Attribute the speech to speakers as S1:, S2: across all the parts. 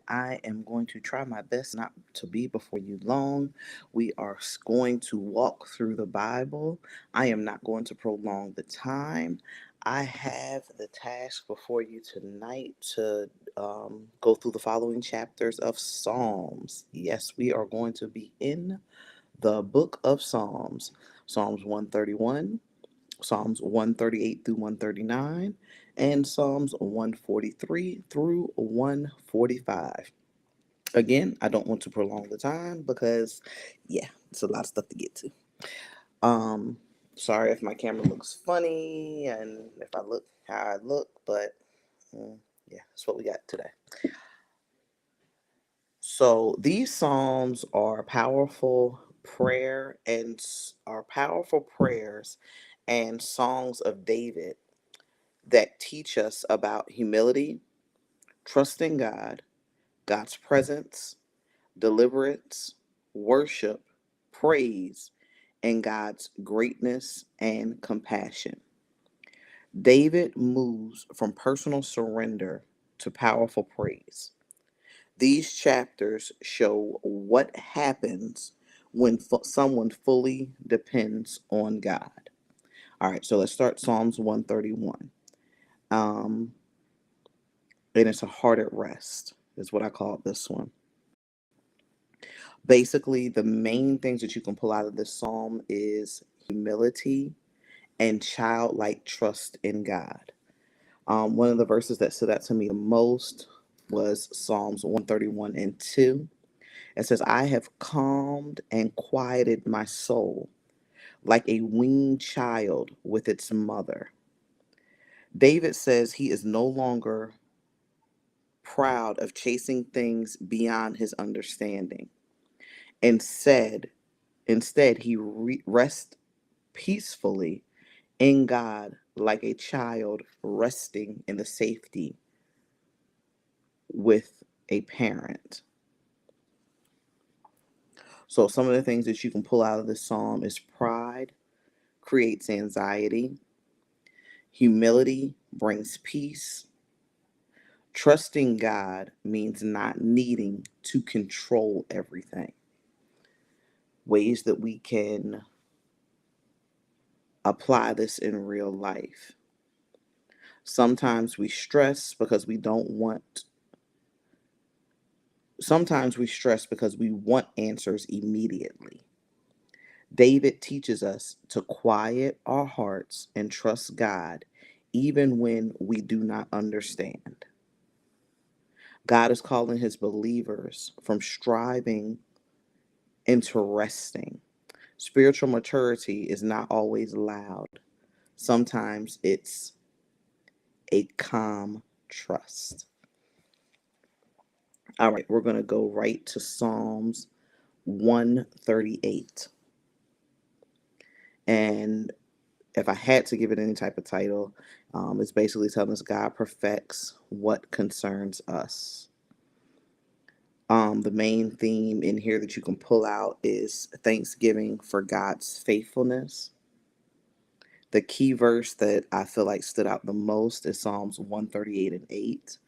S1: I am going to try my best not to be before you long. We are going to walk through the Bible. I am not going to prolong the time. I have the task before you tonight to go through the following chapters of Psalms. Yes, we are going to be in the book of Psalms. Psalms 131, Psalms 138 through 139, and Psalms 143 through 145. Again, I don't want to prolong the time because, yeah, it's a lot of stuff to get to. Um, Sorry if my camera looks funny and if I look how I look, but yeah, that's what we got today. So these psalms are powerful prayers and songs of David that teach us about humility, trusting God, God's presence, deliverance, worship, praise, and God's greatness and compassion. David moves from personal surrender to powerful praise. These chapters show what happens when someone fully depends on God. All right, so let's start Psalms 131. Um, and it's a heart at rest, is what I call this one. Basically, the main things that you can pull out of this psalm is humility and childlike trust in God. One of the verses that stood out to me the most was Psalms 131 and 2. It says, I have calmed and quieted my soul like a weaned child with its mother. David says he is no longer proud of chasing things beyond his understanding. Instead, instead he rests peacefully in God like a child resting in the safety with a parent. So some of the things that you can pull out of this psalm is pride creates anxiety, humility brings peace, trusting God means not needing to control everything. Ways that we can apply this in real life. Sometimes we stress because we don't want Sometimes we stress because we want answers immediately. David teaches us to quiet our hearts and trust God even when we do not understand. God is calling his believers from striving into resting. Spiritual maturity is not always loud. Sometimes it's a calm trust. All right, we're going to go right to Psalms 138. And if I had to give it any type of title, it's basically telling us God perfects what concerns us. The main theme in here that you can pull out is thanksgiving for God's faithfulness. The key verse that I feel like stood out the most is Psalms 138 and 8.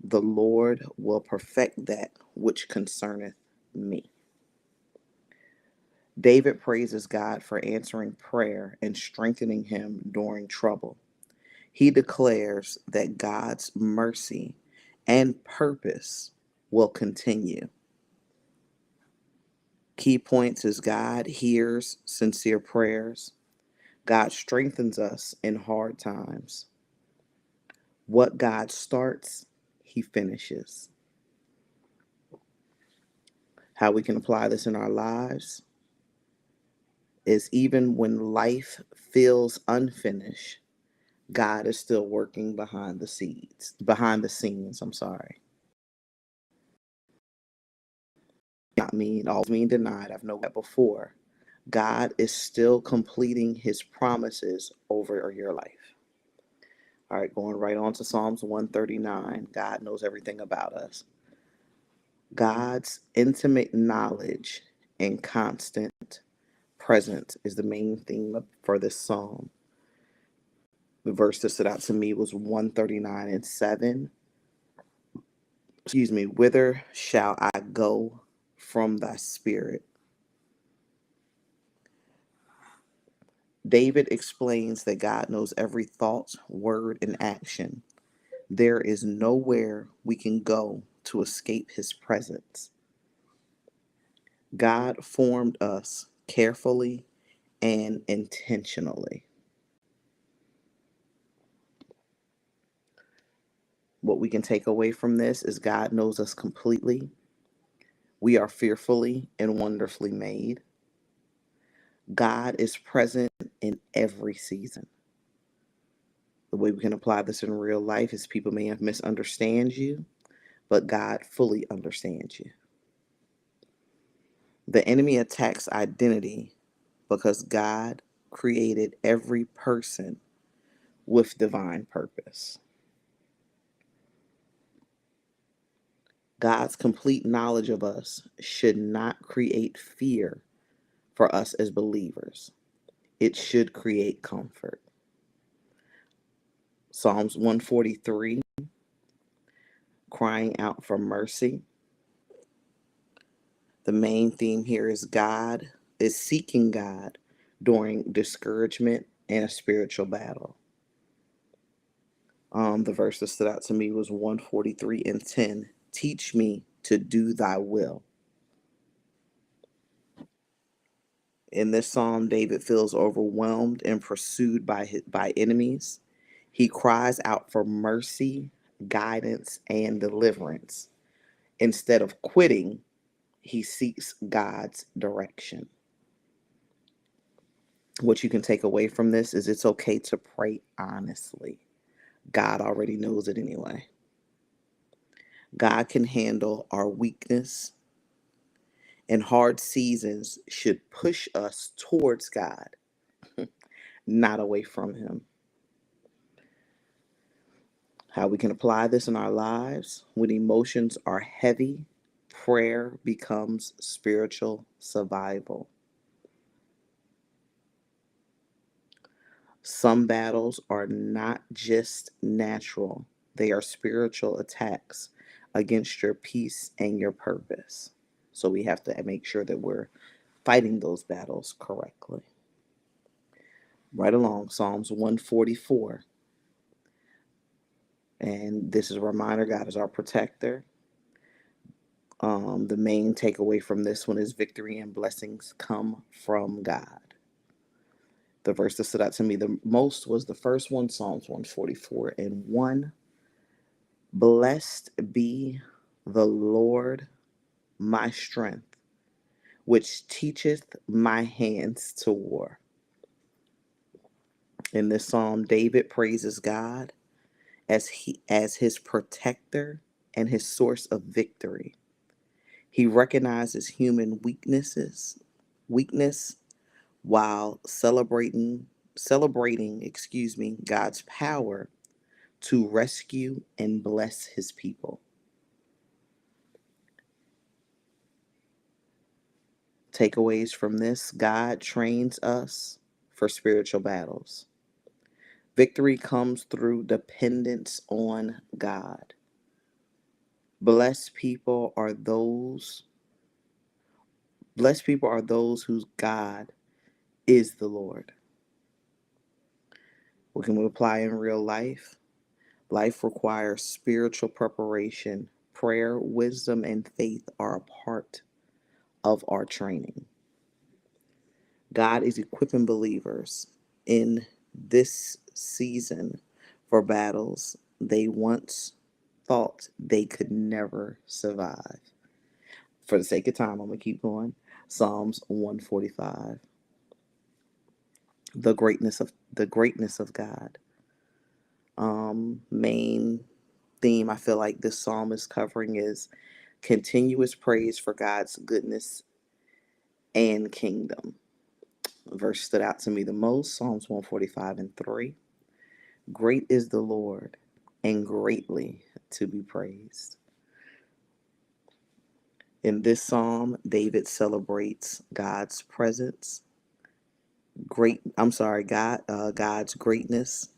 S1: The Lord will perfect that which concerneth me. David praises God for answering prayer and strengthening him during trouble. He declares that God's mercy and purpose will continue. Key points is God hears sincere prayers. God strengthens us in hard times. What God starts, he finishes. How we can apply this in our lives is even when life feels unfinished, God is still working behind the scenes, I'm sorry. Not mean all mean denied. I've known that before. God is still completing his promises over your life. All right, going right on to Psalms 139. God knows everything about us. God's intimate knowledge and constant presence is the main theme for this psalm. The verse that stood out to me was 139 and 7. whither shall I go from thy spirit? David explains that God knows every thought, word, and action. There is nowhere we can go to escape his presence. God formed us carefully and intentionally. What we can take away from this is God knows us completely. We are fearfully and wonderfully made. God is present in every season. The way we can apply this in real life is people may have misunderstand you, but God fully understands you. The enemy attacks identity because God created every person with divine purpose. God's complete knowledge of us should not create fear for us as believers. It should create comfort. Psalms 143, crying out for mercy. The main theme here is God is seeking God during discouragement and a spiritual battle. The verse that stood out to me was 143:10. Teach me to do thy will. In this psalm, David feels overwhelmed and pursued by enemies. He cries out for mercy, guidance, and deliverance. Instead of quitting, he seeks God's direction. What you can take away from this is it's okay to pray honestly. God already knows it anyway. God can handle our weakness, and hard seasons should push us towards God, not away from him. How we can apply this in our lives: when emotions are heavy, prayer becomes spiritual survival. Some battles are not just natural, they are spiritual attacks against your peace and your purpose. So we have to make sure that we're fighting those battles correctly. Right along, Psalms 144. And this is a reminder: God is our protector. The main takeaway from this one is victory and blessings come from God. The verse that stood out to me the most was the first one, Psalms 144:1. Blessed be the Lord my strength, which teacheth my hands to war. In this psalm, David praises God as his protector and his source of victory. He recognizes human weakness while celebrating God's power to rescue and bless his people. Takeaways from this: God trains us for spiritual battles. Victory comes through dependence on God. Blessed people are those whose God is the Lord. What can we apply in real life? Life requires spiritual preparation. Prayer, wisdom, and faith are a part of our training. God is equipping believers in this season for battles they once thought they could never survive. For the sake of time, I'm going to keep going. Psalms 145. The greatness of God. Main theme I feel like this psalm is covering is continuous praise for God's goodness and kingdom. Verse stood out to me the most, Psalms 145:3. Great is the Lord and greatly to be praised. In this psalm, David celebrates God's presence, God's greatness,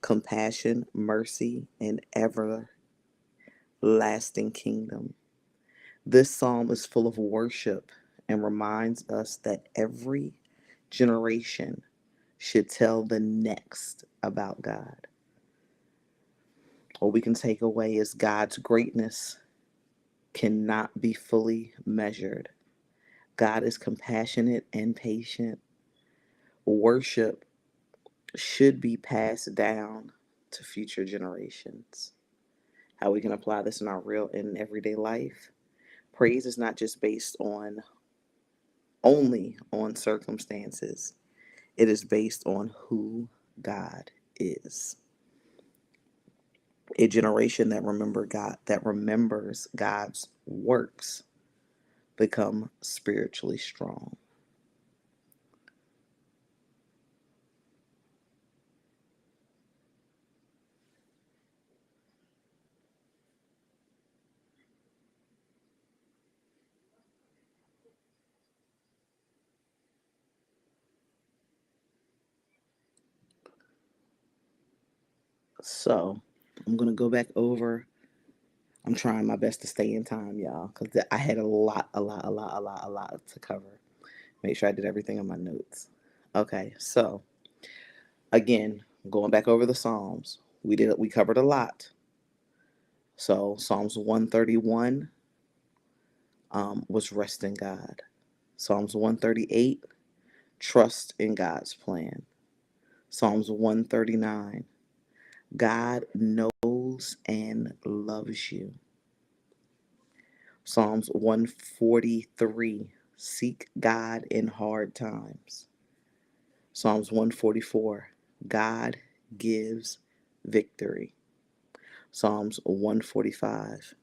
S1: compassion, mercy, and lasting kingdom. This psalm is full of worship and reminds us that every generation should tell the next about God. What we can take away is God's greatness cannot be fully measured. God is compassionate and patient. Worship should be passed down to future generations. How we can apply this in our real and everyday life. Praise is not just based on only on circumstances. It is based on who God is. A generation that remembers God's works become spiritually strong. So I'm gonna go back over. I'm trying my best to stay in time, y'all, because I had a lot to cover. Make sure I did everything on my notes. Okay, so again, going back over the Psalms, we covered a lot. So Psalms 131 was rest in God. Psalms 138, trust in God's plan. Psalms 139, God knows and loves you. Psalms 143, seek God in hard times. Psalms 144, God gives victory. Psalms 145,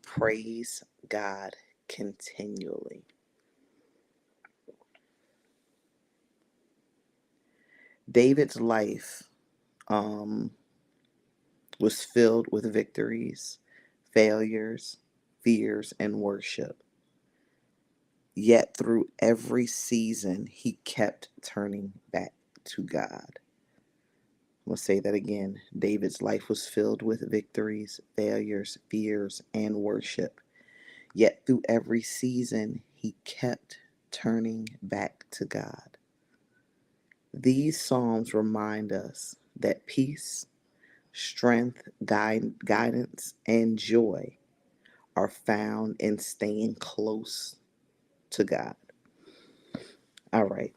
S1: praise God continually. David's life um, was filled with victories, failures, fears, and worship. Yet through every season, he kept turning back to God. I'm going to say that again. David's life was filled with victories, failures, fears, and worship. Yet through every season, he kept turning back to God. These Psalms remind us that peace, strength, guidance, and joy are found in staying close to God. All right.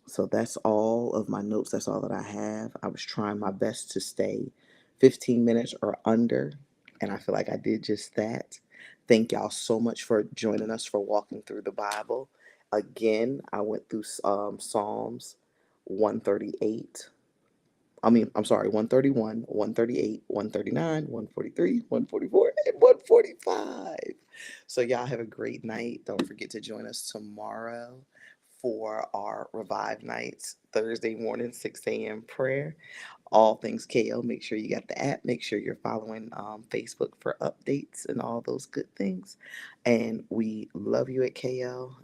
S1: So that's all of my notes. That's all that I have. I was trying my best to stay 15 minutes or under, and I feel like I did just that. Thank y'all so much for joining us for walking through the Bible. Again, I went through Psalms 138. I'm sorry, 131, 138, 139, 143, 144, and 145. So, y'all have a great night. Don't forget to join us tomorrow for our Revive Nights, Thursday morning, 6 a.m. prayer. All things KO. Make sure you got the app. Make sure you're following Facebook for updates and all those good things. And we love you at KO.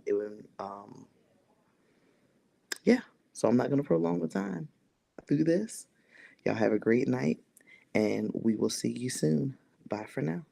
S1: Yeah. So, I'm not going to prolong the time through this. Y'all have a great night, and we will see you soon. Bye for now.